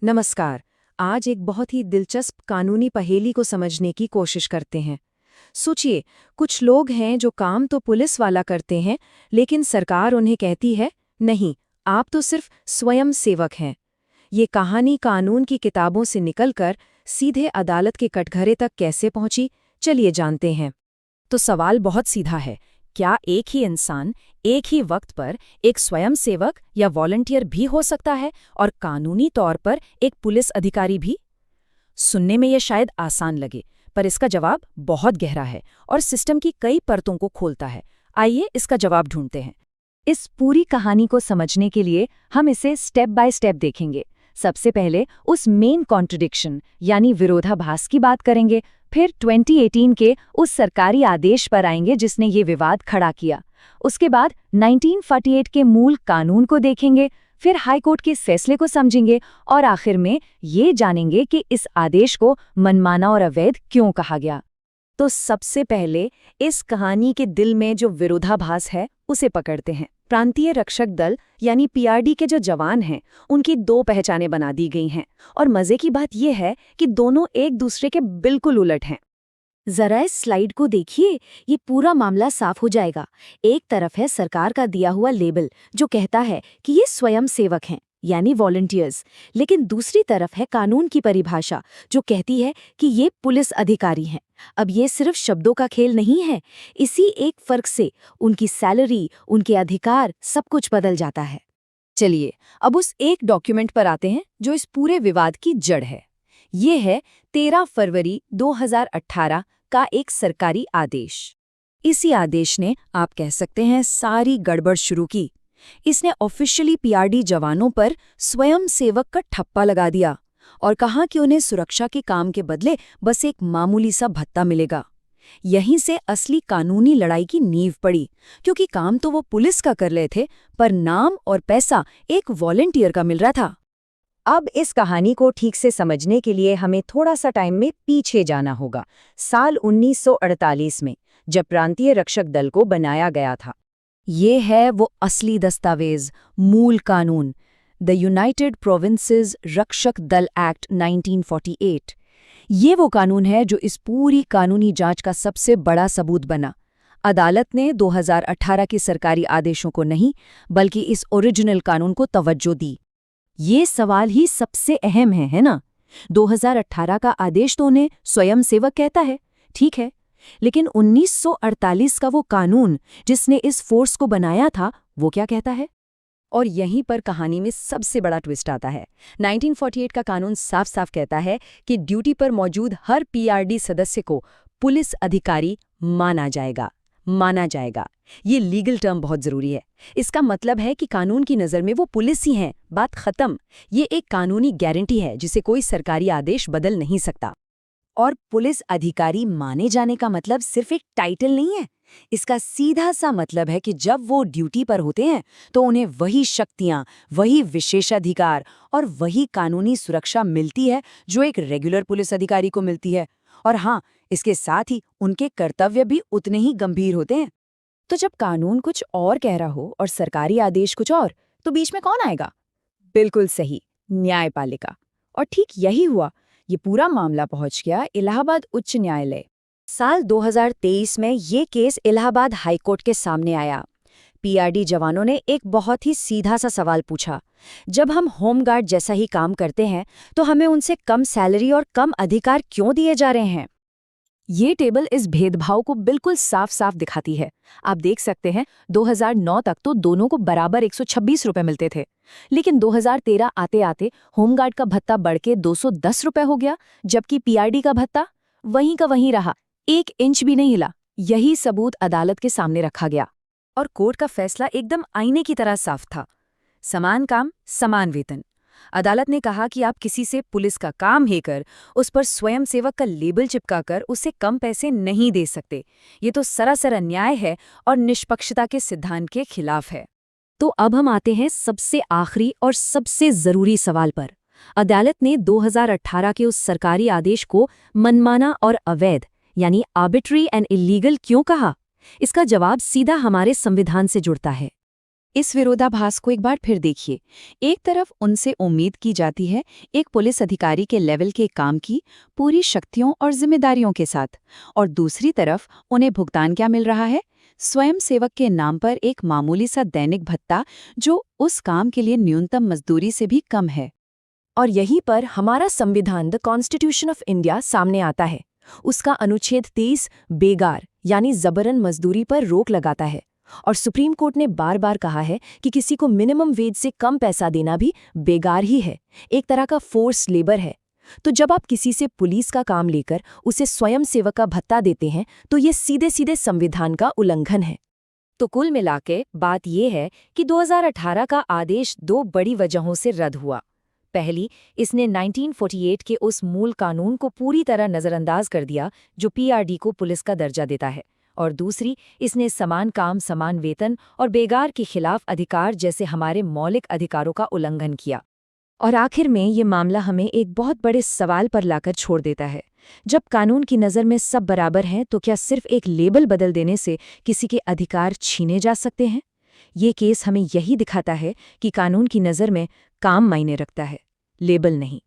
नमस्कार। आज एक बहुत ही दिलचस्प कानूनी पहेली को समझने की कोशिश करते हैं। सोचिए, कुछ लोग हैं जो काम तो पुलिस वाला करते हैं, लेकिन सरकार उन्हें कहती है, नहीं, आप तो सिर्फ स्वयं सेवक हैं। ये कहानी कानून की किताबों से निकलकर सीधे अदालत के कटघरे तक कैसे पहुंची, चलिए जानते हैं। तो सवाल बहुत सीधा है, क्या एक ही इंसान एक ही वक्त पर एक स्वयंसेवक या वॉलंटियर भी हो सकता है और कानूनी तौर पर एक पुलिस अधिकारी भी? सुनने में यह शायद आसान लगे, पर इसका जवाब बहुत गहरा है और सिस्टम की कई परतों को खोलता है। आइए इसका जवाब ढूंढते हैं। इस पूरी कहानी को समझने के लिए हम इसे स्टेप बाय स्टेप देखेंगे। सबसे पहले उस मेन कॉन्ट्रडिक्शन यानी विरोधाभास की बात करेंगे, फिर 2018 के उस सरकारी आदेश पर आएंगे जिसने ये विवाद खड़ा किया। उसके बाद 1948 के मूल कानून को देखेंगे, फिर हाईकोर्ट के फैसले को समझेंगे और आखिर में ये जानेंगे कि इस आदेश को मनमाना और अवैध क्यों कहा गया। तो सबसे पहले इस कहानी के दिल में जो विरोधाभास है उसे पकड़ते हैं। प्रांतीय रक्षक दल यानी पीआरडी के जो जवान हैं, उनकी दो पहचानें बना दी गई हैं और मजे की बात यह है कि दोनों एक दूसरे के बिल्कुल उलट हैं। जरा इस स्लाइड को देखिए, ये पूरा मामला साफ हो जाएगा। एक तरफ है सरकार का दिया हुआ लेबल जो कहता है कि ये स्वयं सेवक हैं यानी वॉलंटियर्स, लेकिन दूसरी तरफ है कानून की परिभाषा जो कहती है कि ये पुलिस अधिकारी हैं। अब ये सिर्फ शब्दों का खेल नहीं है, इसी एक फर्क से उनकी सैलरी, उनके अधिकार, सब कुछ बदल जाता है। चलिए अब उस एक डॉक्यूमेंट पर आते हैं जो इस पूरे विवाद की जड़ है। ये है 13 फरवरी 2018 का एक सरकारी आदेश। इसी आदेश ने, आप कह सकते हैं, सारी गड़बड़ शुरू की। इसने ऑफिशियली पीआरडी जवानों पर स्वयं सेवक का ठप्पा लगा दिया और कहा कि उन्हें सुरक्षा के काम के बदले बस एक मामूली सा भत्ता मिलेगा। यहीं से असली कानूनी लड़ाई की नींव पड़ी, क्योंकि काम तो वो पुलिस का कर रहे थे, पर नाम और पैसा एक वॉलंटियर का मिल रहा था। अब इस कहानी को ठीक से समझने के लिए हमें थोड़ा सा टाइम में पीछे जाना होगा, साल 1948 में, जब प्रांतीय रक्षक दल को बनाया गया था। ये है वो असली दस्तावेज, मूल कानून, द यूनाइटेड प्रोविंसेस रक्षक दल एक्ट 1948। ये वो कानून है जो इस पूरी कानूनी जांच का सबसे बड़ा सबूत बना। अदालत ने 2018 के सरकारी आदेशों को नहीं, बल्कि इस ओरिजिनल कानून को तवज्जो दी। ये सवाल ही सबसे अहम है ना? 2018 का आदेश तो उन्हें स्वयं सेवक कहता है, ठीक है, लेकिन 1948 का वो कानून जिसने इस फोर्स को बनाया था, वो क्या कहता है? और यहीं पर कहानी में सबसे बड़ा ट्विस्ट आता है। 1948 का कानून साफ साफ कहता है कि ड्यूटी पर मौजूद हर पीआरडी सदस्य को पुलिस अधिकारी माना जाएगा। ये लीगल टर्म बहुत जरूरी है। इसका मतलब है कि कानून की नज़र में वो पुलिस ही हैं, बात खत्म। ये एक कानूनी गारंटी है जिसे कोई सरकारी आदेश बदल नहीं सकता। और पुलिस अधिकारी माने जाने का मतलब सिर्फ एक टाइटल नहीं है। इसका सीधा सा मतलब है कि जब वो ड्यूटी पर होते हैं तो उन्हें वही शक्तियां, वही विशेषाधिकार और वही कानूनी सुरक्षा मिलती है जो एक रेगुलर पुलिस अधिकारी को मिलती है। और हाँ, इसके साथ ही उनके कर्तव्य भी उतने ही गंभीर होते हैं। तो जब कानून कुछ और कह रहा हो और सरकारी आदेश कुछ और, तो बीच में कौन आएगा? बिल्कुल सही, न्यायपालिका। और ठीक यही हुआ। ये पूरा मामला पहुंच गया इलाहाबाद उच्च न्यायालय। साल 2023 में ये केस इलाहाबाद हाईकोर्ट के सामने आया। पीआरडी जवानों ने एक बहुत ही सीधा सा सवाल पूछा, जब हम होमगार्ड जैसा ही काम करते हैं तो हमें उनसे कम सैलरी और कम अधिकार क्यों दिए जा रहे हैं? ये टेबल इस भेदभाव को बिल्कुल साफ साफ दिखाती है। आप देख सकते हैं 2009 तक तो दोनों को बराबर 126 रुपए मिलते थे, लेकिन 2013 आते आते होमगार्ड का भत्ता बढ़ के 210 रुपए हो गया, जबकि पीआरडी का भत्ता वहीं का वहीं रहा, 1 इंच भी नहीं हिला। यही सबूत अदालत के सामने रखा गया और कोर्ट का फैसला एकदम आईने की तरह साफ था। समान काम, समान वेतन। अदालत ने कहा कि आप किसी से पुलिस का काम लेकर उस पर स्वयं सेवक का लेबल चिपकाकर उसे कम पैसे नहीं दे सकते। ये तो सरासर अन्याय है और निष्पक्षता के सिद्धांत के खिलाफ है। तो अब हम आते हैं सबसे आखिरी और सबसे जरूरी सवाल पर। अदालत ने 2018 के उस सरकारी आदेश को मनमाना और अवैध यानी आर्बिट्री एंड इलीगल क्यों कहा? इसका जवाब सीधा हमारे संविधान से जुड़ता है। इस विरोधाभास को एक बार फिर देखिए। एक तरफ उनसे उम्मीद की जाती है एक पुलिस अधिकारी के लेवल के काम की, पूरी शक्तियों और जिम्मेदारियों के साथ, और दूसरी तरफ उन्हें भुगतान क्या मिल रहा है? स्वयं सेवक के नाम पर एक मामूली सा दैनिक भत्ता, जो उस काम के लिए न्यूनतम मजदूरी से भी कम है। और यहीं पर हमारा संविधान द कॉन्स्टिट्यूशन ऑफ इंडिया सामने आता है। उसका अनुच्छेद 23 बेगार यानी जबरन मजदूरी पर रोक लगाता है। और सुप्रीम कोर्ट ने बार बार कहा है कि किसी को मिनिमम वेज से कम पैसा देना भी बेगार ही है, एक तरह का फोर्स लेबर है। तो जब आप किसी से पुलिस का काम लेकर उसे स्वयं सेवक का भत्ता देते हैं तो ये सीधे सीधे संविधान का उल्लंघन है। तो कुल मिलाके बात यह है कि 2018 का आदेश दो बड़ी वजहों से रद्द हुआ। पहली, इसने 1948 के उस मूल कानून को पूरी तरह नज़रअंदाज कर दिया जो पीआरडी को पुलिस का दर्जा देता है। और दूसरी, इसने समान काम समान वेतन और बेगार के खिलाफ अधिकार जैसे हमारे मौलिक अधिकारों का उल्लंघन किया। और आखिर में ये मामला हमें एक बहुत बड़े सवाल पर लाकर छोड़ देता है। जब कानून की नज़र में सब बराबर हैं तो क्या सिर्फ एक लेबल बदल देने से किसी के अधिकार छीने जा सकते हैं? ये केस हमें यही दिखाता है कि कानून की नज़र में काम मायने रखता है, लेबल नहीं।